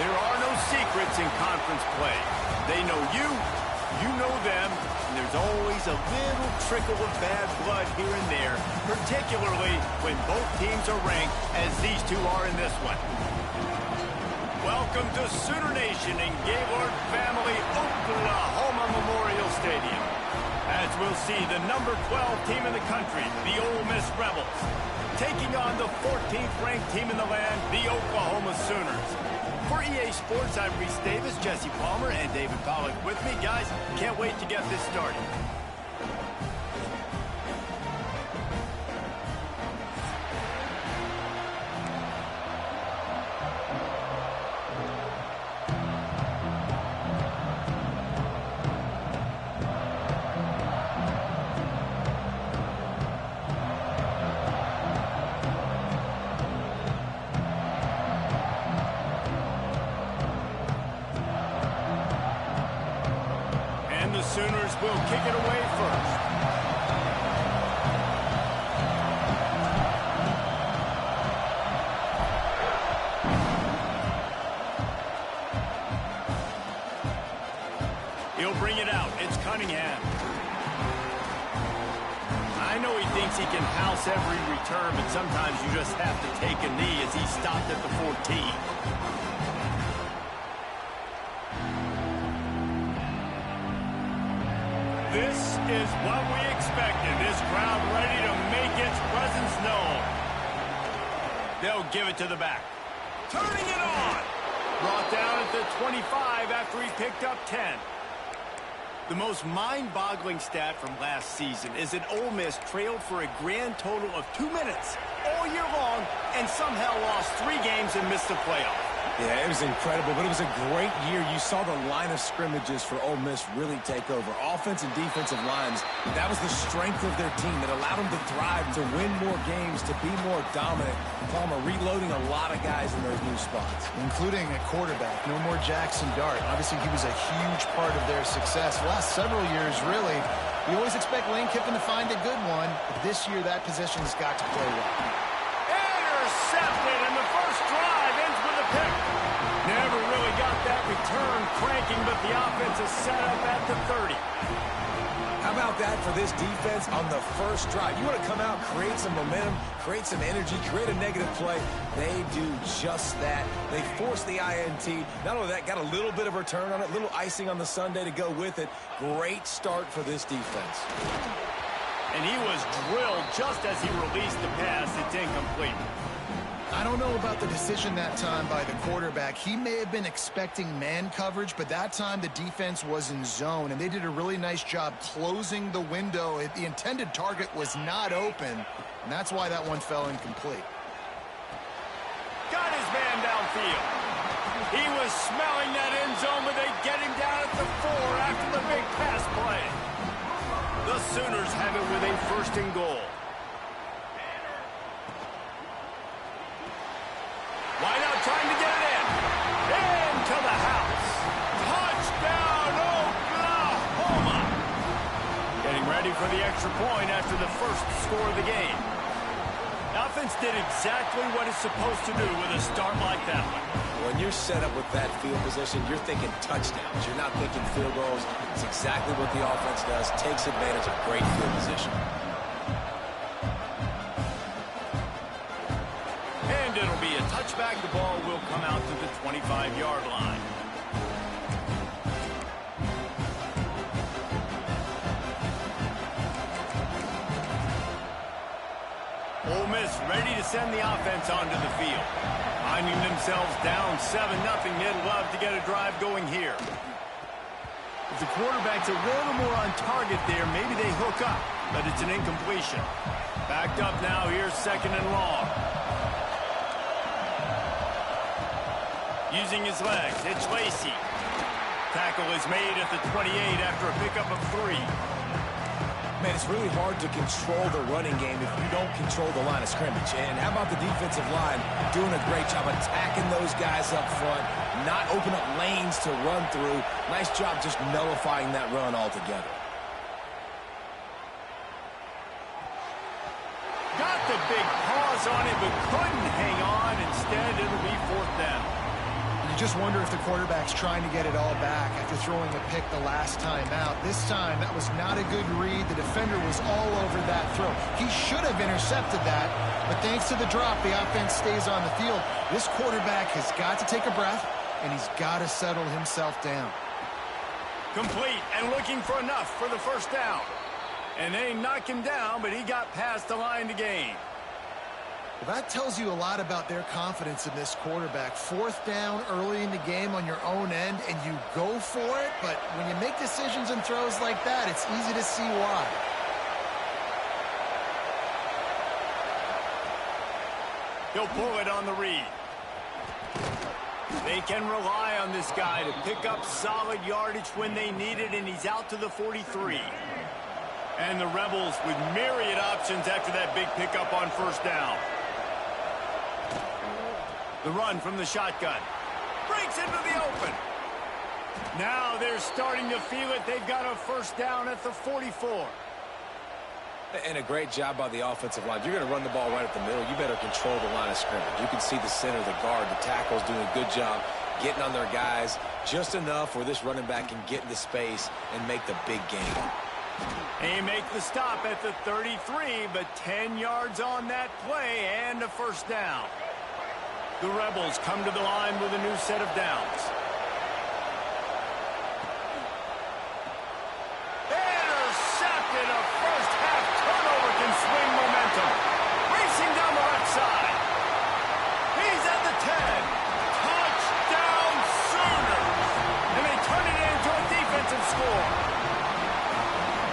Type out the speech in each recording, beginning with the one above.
There are no secrets in conference play. They know you, you know them, and there's always a little trickle of bad blood here and there, particularly when both teams are ranked as these two are in this one. Welcome to Sooner Nation in Gaylord Family Oklahoma Memorial Stadium, as we'll see the number 12 team in the country, the Ole Miss Rebels, taking on the 14th ranked team in the land, the Oklahoma Sooners. For EA Sports, I'm Reese Davis, Jesse Palmer, and David Pollack with me. Guys, can't wait to get this started. The Sooners will kick it away first. He'll bring it out. It's Cunningham. I know he thinks he can house every return, but sometimes you just have to take a knee as he stopped at the 14. This is what we expected. This crowd ready to make its presence known. They'll give it to the back. Turning it on. Brought down at the 25 after he picked up 10. The most mind-boggling stat from last season is that Ole Miss trailed for a grand total of 2 minutes all year long and somehow lost 3 games and missed the playoff. Yeah, it was incredible, but it was a great year. You saw the line of scrimmages for Ole Miss really take over. Offense and defensive lines, that was the strength of their team that allowed them to thrive, to win more games, to be more dominant. Palmer reloading a lot of guys in those new spots. Including a quarterback. No more Jackson Dart. Obviously, he was a huge part of their success. The last several years, really, we always expect Lane Kiffin to find a good one, but this year that position's got to play well. Intercepted, and the first drive ends with a pick. Never really got that return cranking, but the offense is set up at the 30. How about that for this defense on the first drive? You want to come out, create some momentum, create some energy, create a negative play. They do just that. They force the INT. Not only that, got a little bit of return on it, little icing on the sundae to go with it. Great start for this defense. And he was drilled just as he released the pass. It's incomplete. I don't know about the decision that time by the quarterback. He may have been expecting man coverage, but that time the defense was in zone, and they did a really nice job closing the window. The intended target was not open, and that's why that one fell incomplete. Got his man downfield. He was smelling that end zone, but they get him down at the 4 after the big pass play. The Sooners have it with a 1st and goal. Wide out trying to get it in. Into the house. Touchdown, Oklahoma. Getting ready for the extra point after the first score of the game. The offense did exactly what it's supposed to do with a start like that one. When you're set up with that field position, you're thinking touchdowns. You're not thinking field goals. It's exactly what the offense does. Takes advantage of great field position. And it'll be a touchback. The ball will come out to the 25-yard line. Ole Miss ready to send the offense onto the field. Finding themselves down 7-0, they'd love to get a drive going here. If the quarterback's a little more on target there, maybe they hook up, but it's an incompletion. Backed up now, here's 2nd and long. Using his legs, it's Lacey. Tackle is made at the 28 after a pickup of 3. Man, it's really hard to control the running game if you don't control the line of scrimmage. And how about the defensive line doing a great job attacking those guys up front, not open up lanes to run through. Nice job just nullifying that run altogether. Got the big pause on it, but couldn't hang on. Instead, it'll be 4th down. You just wonder if the quarterback's trying to get it all back after throwing a pick the last time out. This time, that was not a good read. The defender was all over that throw. He should have intercepted that, but thanks to the drop, the offense stays on the field. This quarterback has got to take a breath, and he's got to settle himself down. Complete and looking for enough for the first down. And they knocked him down, but he got past the line to gain. Well, that tells you a lot about their confidence in this quarterback. Fourth down early in the game on your own end, and you go for it, but when you make decisions and throws like that, it's easy to see why. He'll pull it on the read. They can rely on this guy to pick up solid yardage when they need it, and he's out to the 43. And the Rebels with myriad options after that big pickup on first down. The run from the shotgun. Breaks into the open. Now they're starting to feel it. They've got a first down at the 44. And a great job by the offensive line. You're going to run the ball right at the middle. You better control the line of scrimmage. You can see the center, the guard, the tackles doing a good job getting on their guys just enough where this running back can get into space and make the big game. They make the stop at the 33, but 10 yards on that play and a first down. The Rebels come to the line with a new set of downs. Intercepted. A first half turnover can swing momentum. Racing down the left side. He's at the 10. Touchdown Sooners. And they turn it into a defensive score.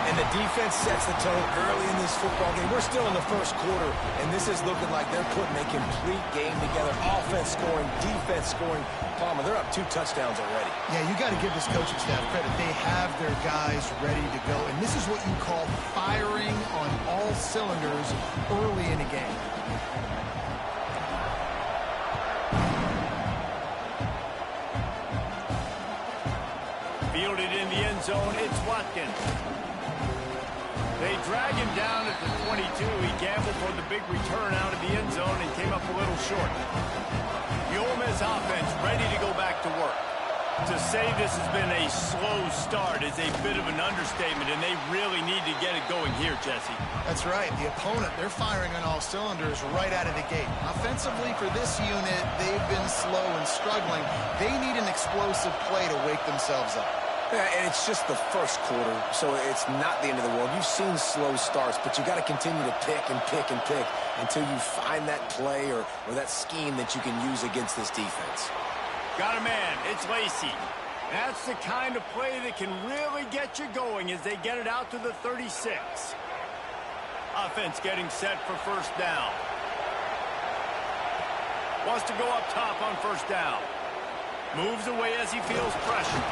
And the defense sets the tone early in this football game. We're still in the first quarter, and this is looking like they're putting a complete game together. Offense scoring, defense scoring. Palmer, they're up 2 touchdowns already. Yeah, you got to give this coaching staff credit. They have their guys ready to go, and this is what you call firing on all cylinders early in a game. Fielded in the end zone, it's Watkins. They drag him down at the 22. He gambled for the big return out of the end zone and came up a little short. The Ole Miss offense ready to go back to work. To say this has been a slow start is a bit of an understatement, and they really need to get it going here, Jesse. That's right. The opponent, they're firing on all cylinders right out of the gate. Offensively, for this unit, they've been slow and struggling. They need an explosive play to wake themselves up. Yeah, and it's just the first quarter, so it's not the end of the world. You've seen slow starts, but you got to continue to pick and pick and pick until you find that play or that scheme that you can use against this defense. Got a man. It's Lacey. That's the kind of play that can really get you going as they get it out to the 36. Offense getting set for first down. Wants to go up top on first down. Moves away as he feels pressure.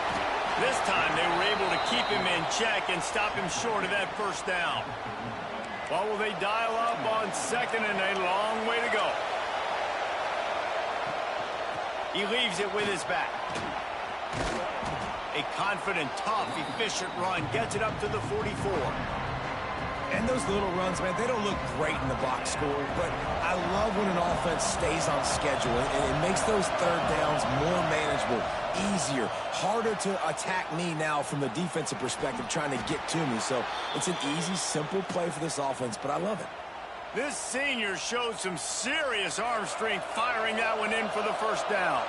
This time they were able to keep him in check and stop him short of that first down. What will they dial up on second and a long way to go? He leaves it with his back. A confident, tough, efficient run gets it up to the 44. And those little runs, man, they don't look great in the box score, but I love when an offense stays on schedule, and it makes those third downs more manageable, easier, harder to attack me now from the defensive perspective trying to get to me. So it's an easy, simple play for this offense, but I love it. This senior showed some serious arm strength firing that one in for the first down.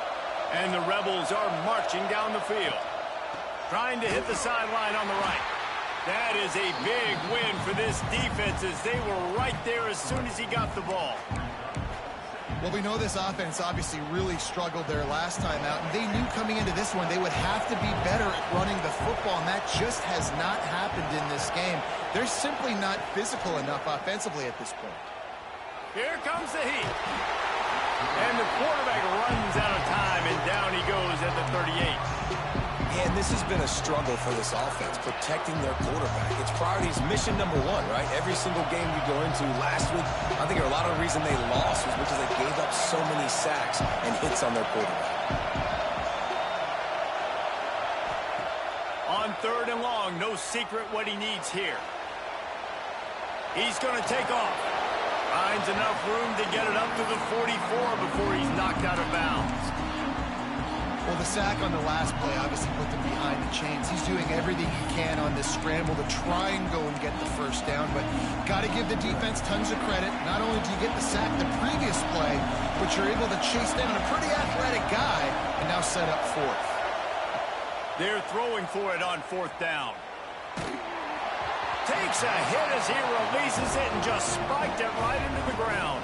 And the Rebels are marching down the field. Trying to hit the sideline on the right. That is a big win for this defense as they were right there as soon as he got the ball. Well, we know this offense obviously really struggled there last time out, and they knew coming into this one they would have to be better at running the football, and that just has not happened in this game. They're simply not physical enough offensively at this point. Here comes the heat. And the quarterback runs out of time, and down he goes at the 38. And this has been a struggle for this offense, protecting their quarterback. It's priorities, mission number one, right? Every single game you go into last week, I think a lot of the reason they lost was because they gave up so many sacks and hits on their quarterback. On third and long, no secret what he needs here. He's going to take off. Finds enough room to get it up to the 44 before he's knocked out of bounds. Well, the sack on the last play obviously put them behind the chains. He's doing everything he can on this scramble to try and go and get the first down, but got to give the defense tons of credit. Not only do you get the sack the previous play, but you're able to chase down a pretty athletic guy and now set up fourth. They're throwing for it on fourth down. Takes a hit as he releases it and just spiked it right into the ground.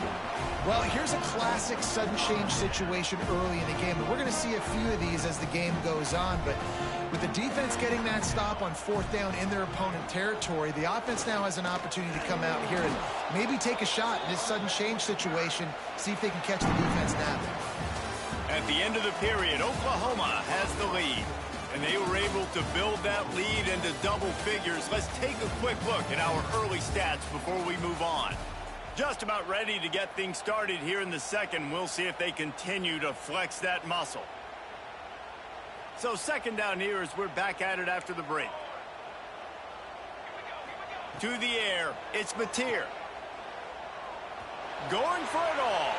Well, here's a classic sudden change situation early in the game. And we're going to see a few of these as the game goes on. But with the defense getting that stop on fourth down in their opponent territory, the offense now has an opportunity to come out here and maybe take a shot in this sudden change situation, see if they can catch the defense napping. At the end of the period, Oklahoma has the lead. And they were able to build that lead into double figures. Let's take a quick look at our early stats before we move on. Just about ready to get things started here in the second. We'll see if they continue to flex that muscle. So second down here as we're back at it after the break. To the air, it's Mateer. Going for it all.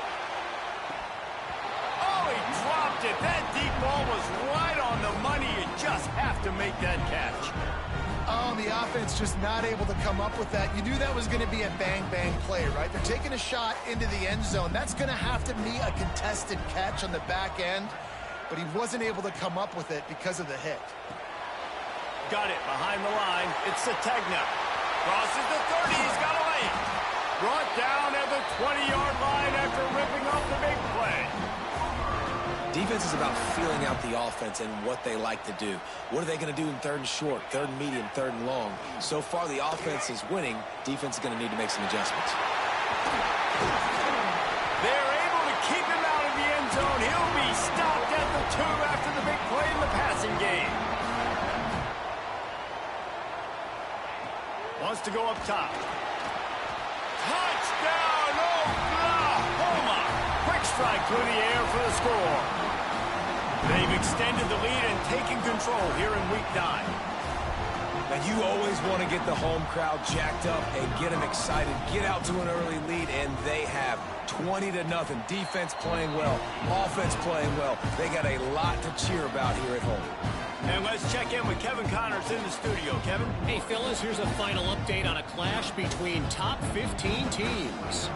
Oh, he dropped it. That deep ball was right on the money. You just have to make that catch. Oh, the offense just not able to come up with that. You knew that was going to be a bang-bang play, right? They're taking a shot into the end zone. That's going to have to be a contested catch on the back end, but he wasn't able to come up with it because of the hit. Got it behind the line. It's Sategna. Crosses the 30. He's got a lane. Brought down at the 20-yard line after ripping off the big play. Defense is about feeling out the offense and what they like to do. What are they going to do in third and short, third and medium, third and long? So far, the offense is winning. Defense is going to need to make some adjustments. They're able to keep him out of the end zone. He'll be stopped at the 2 after the big play in the passing game. Wants to go up top. Touchdown, Oklahoma! Quick strike through the air for the score. They've extended the lead and taken control here in Week 9. Now, you always want to get the home crowd jacked up and get them excited, get out to an early lead, and they have 20-0. Defense playing well, offense playing well. They got a lot to cheer about here at home. And let's check in with Kevin Connors in the studio. Kevin? Hey, fellas, here's a final update on a clash between top 15 teams.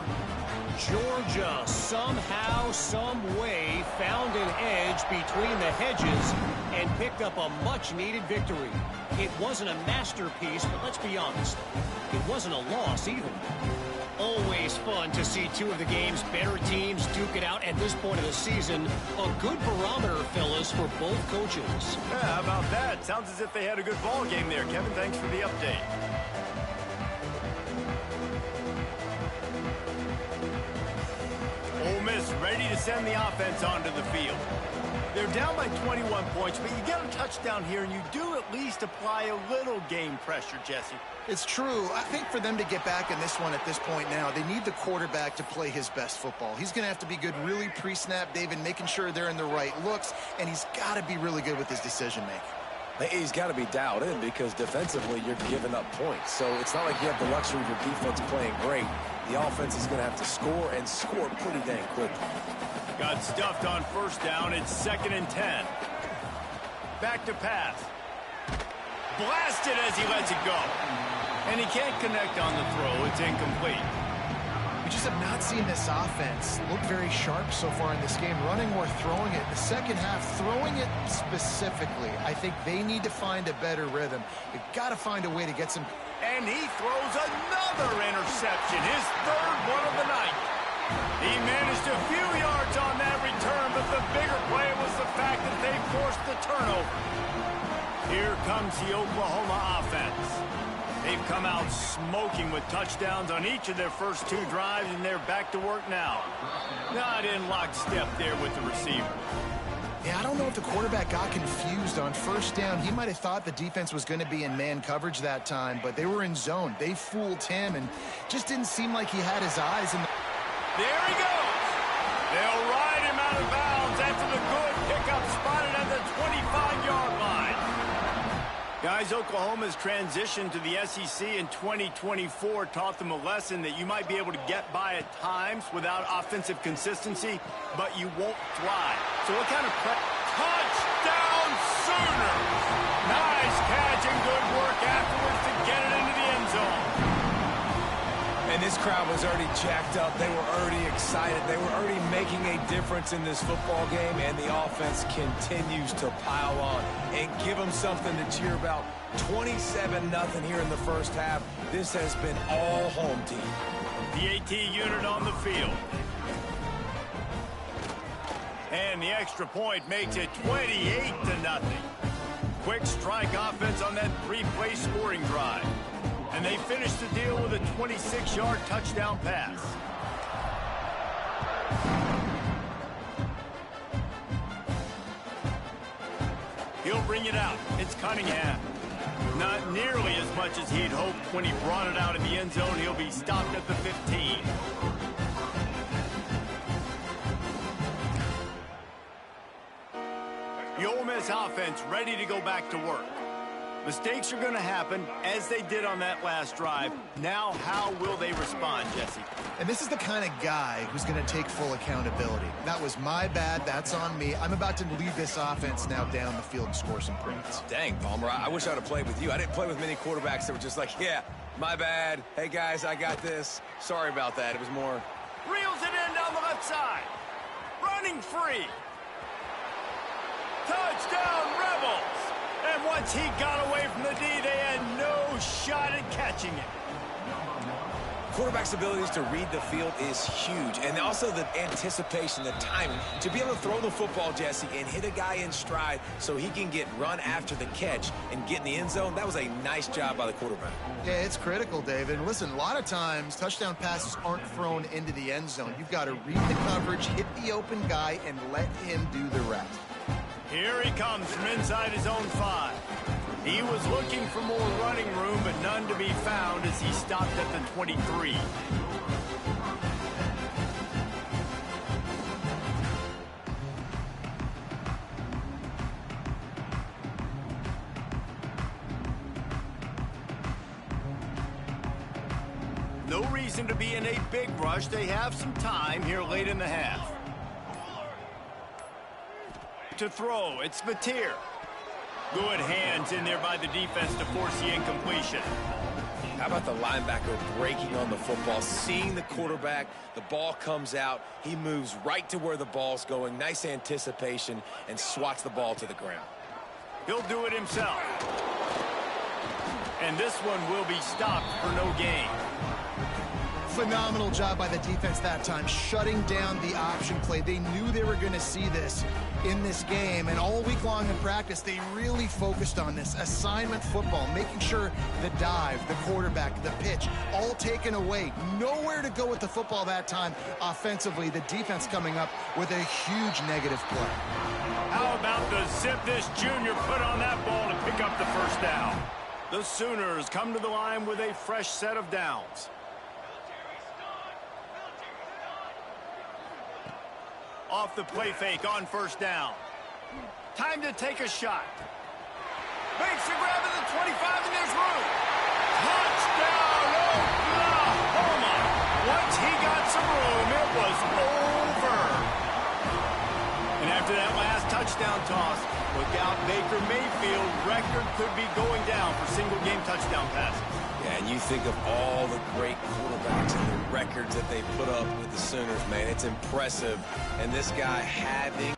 Georgia somehow, some way found an edge between the hedges and picked up a much-needed victory. It wasn't a masterpiece, but let's be honest, it wasn't a loss either. Always fun to see two of the game's better teams duke it out at this point of the season. A good barometer, fellas, for both coaches. Yeah, how about that? Sounds as if they had a good ball game there. Kevin, thanks for the update. Ole Miss ready to send the offense onto the field. They're down by 21 points, but you get a touchdown here, and you do at least apply a little game pressure, Jesse. It's true. I think for them to get back in this one at this point now, they need the quarterback to play his best football. He's going to have to be good really pre-snap, David, making sure they're in the right looks, and he's got to be really good with his decision-making. He's got to be dialed in because defensively you're giving up points. So it's not like you have the luxury of your defense playing great. The offense is going to have to score and score pretty dang quickly. Got stuffed on first down. It's 2nd and 10. Back to pass. Blasted as he lets it go. And he can't connect on the throw. It's incomplete. We just have not seen this offense look very sharp so far in this game, running or throwing it. The second half, throwing it specifically, I think they need to find a better rhythm. They've got to find a way to get some. And he throws another interception, his 3rd one of the night. He managed a few yards on that return, but the bigger play was the fact that they forced the turnover. Here comes the Oklahoma offense. They've come out smoking with touchdowns on each of their first 2 drives, and they're back to work now. Not in lockstep there with the receiver. Yeah, I don't know if the quarterback got confused on first down. He might have thought the defense was going to be in man coverage that time, but they were in zone. They fooled him, and just didn't seem like he had his eyes in the... There he goes. They'll ride him out of bounds after the good pickup spotted at the 25-yard line. Guys, Oklahoma's transition to the SEC in 2024 taught them a lesson that you might be able to get by at times without offensive consistency, but you won't thrive. So what kind of Touchdown Sooners! Nice catch and good work afterwards to get it into the end zone. And this crowd was already jacked up. They were already excited. They were already making a difference in this football game, and the offense continues to pile on and give them something to cheer about. 27-0 here in the first half. This has been all home team. The AT unit on the field. And the extra point makes it 28-0. Quick strike offense on that three-play scoring drive. And they finish the deal with a 26-yard touchdown pass. He'll bring it out. It's Cunningham. Not nearly as much as he'd hoped when he brought it out in the end zone. He'll be stopped at the 15. The Ole Miss offense ready to go back to work. Mistakes are going to happen, as they did on that last drive. Now, how will they respond, Jesse? And this is the kind of guy who's going to take full accountability. That was my bad. That's on me. I'm about to lead this offense now down the field and score some points. Dang, Palmer, I wish I would have played with you. I didn't play with many quarterbacks that were just like, yeah, my bad. Hey, guys, I got this. Sorry about that. It was more... Reels it in down the left side. Running free. Touchdown, Rebels. And once he got away from the D, they had no shot at catching it. Quarterback's abilities to read the field is huge. And also the anticipation, the timing. To be able to throw the football, Jesse, and hit a guy in stride so he can get run after the catch and get in the end zone, that was a nice job by the quarterback. Yeah, it's critical, David. Listen, a lot of times touchdown passes aren't thrown into the end zone. You've got to read the coverage, hit the open guy, and let him do the rest. Here he comes from inside his own 5. He was looking for more running room, but none to be found as he stopped at the 23. No reason to be in a big rush. They have some time here late in the half. To throw, it's Mateer. Good hands in there by the defense to force the incompletion. How about the linebacker breaking on the football, seeing the quarterback, the ball comes out, he moves right to where the ball's going, nice anticipation, and swats the ball to the ground. He'll do it himself. And this one will be stopped for no gain. Phenomenal job by the defense that time, shutting down the option play. They knew they were going to see this in this game, and all week long in practice, they really focused on this assignment football, making sure the dive, the quarterback, the pitch, all taken away. Nowhere to go with the football that time offensively. The defense coming up with a huge negative play. How about the zip this junior put on that ball to pick up the first down? The Sooners come to the line with a fresh set of downs. Off the play fake on first down. Time to take a shot. Makes the grab at the 25, and there's room. Touchdown, Oklahoma. Once he got some room, it was over. And after that last touchdown toss, look out, Baker Mayfield record could be going down for single-game touchdown passes. Yeah, and you think of all the great quarterbacks and the records that they put up with the Sooners, man. It's impressive. And this guy having...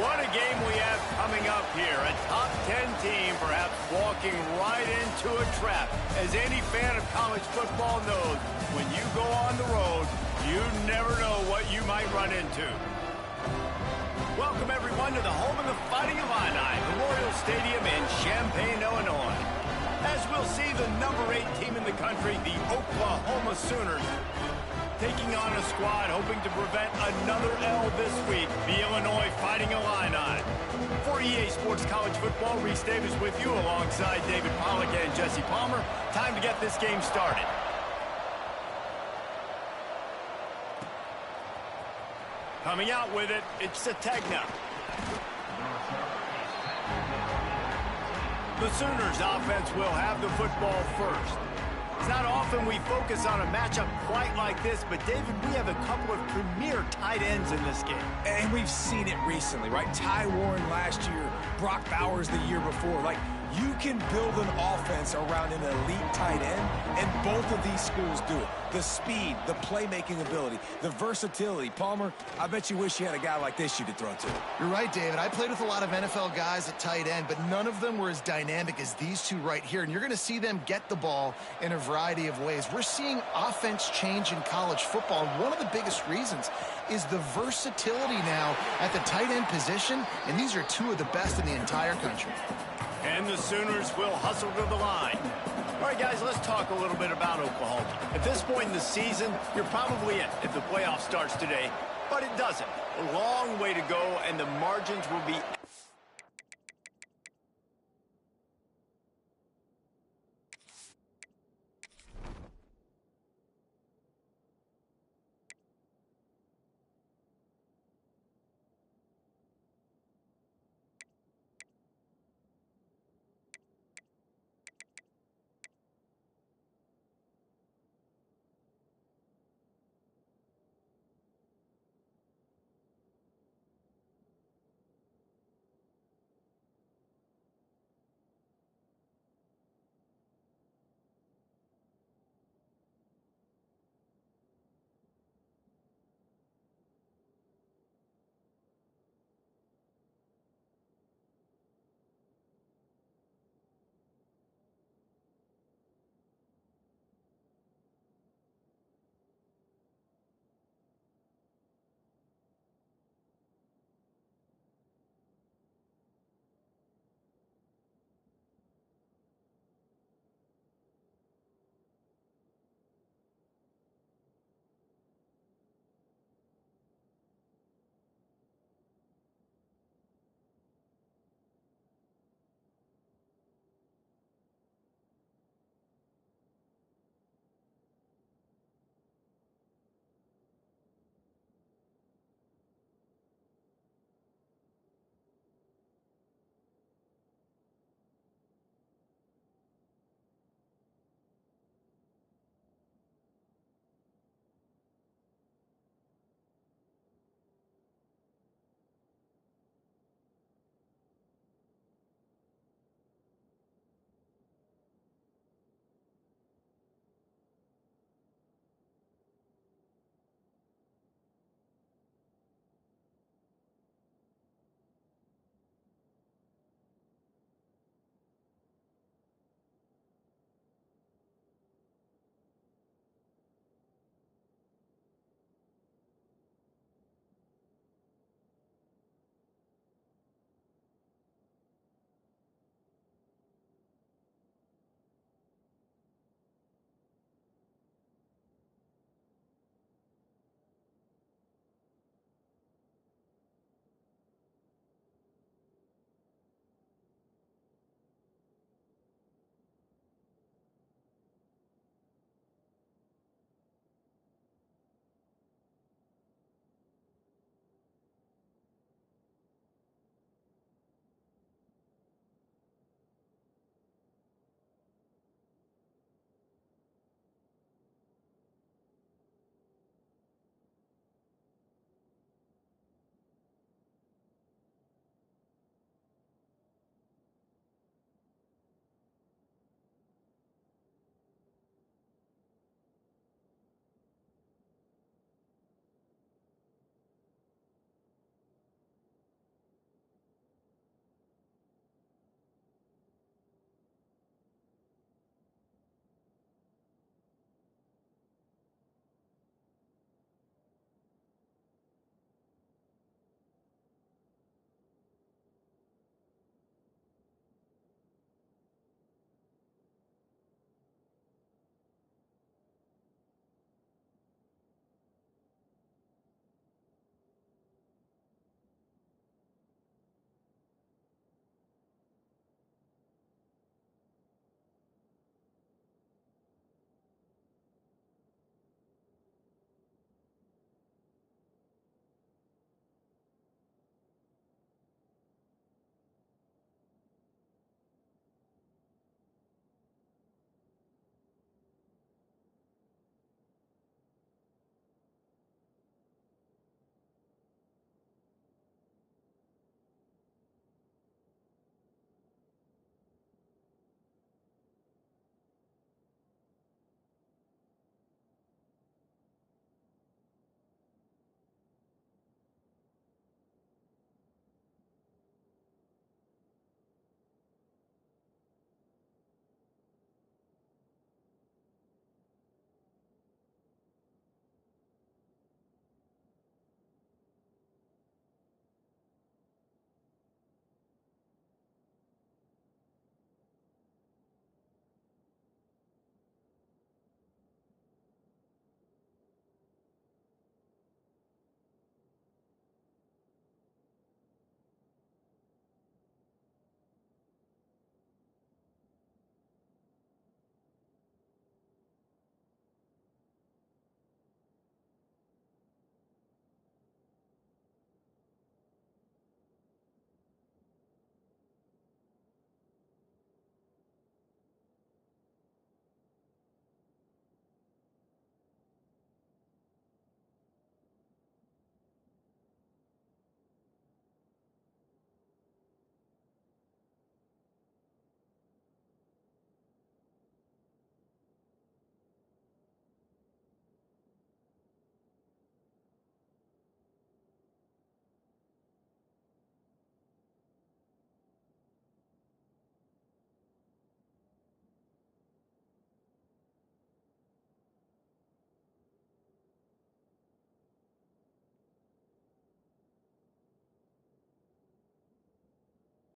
What a game we have coming up here. A top 10 team perhaps walking right into a trap. As any fan of college football knows, when you go on the road, you never know what you might run into. Welcome, everyone, to the home of the Fighting Illini, Memorial Stadium in Champaign, Illinois. As we'll see the number 8 team in the country, the Oklahoma Sooners, taking on a squad hoping to prevent another L this week, the Illinois Fighting Illini. For EA Sports College Football, Reese Davis with you alongside David Pollack and Jesse Palmer. Time to get this game started. Coming out with it, it's Ncaa. The Sooners offense will have the football first. It's not often we focus on a matchup quite like this, but David, we have a couple of premier tight ends in this game. And we've seen it recently, right? Ty Warren last year, Brock Bowers the year before. Like, you can build an offense around an elite tight end, and both of these schools do it. The speed, the playmaking ability, the versatility. Palmer, I bet you wish you had a guy like this you could throw to. You're right, David. I played with a lot of NFL guys at tight end, but none of them were as dynamic as these two right here. And you're going to see them get the ball in a variety of ways. We're seeing offense change in college football, and one of the biggest reasons is the versatility now at the tight end position, and these are two of the best in the entire country. And the Sooners will hustle to the line. All right, guys, let's talk a little bit about Oklahoma. At this point in the season, you're probably in if the playoff starts today, but it doesn't. A long way to go, and the margins will be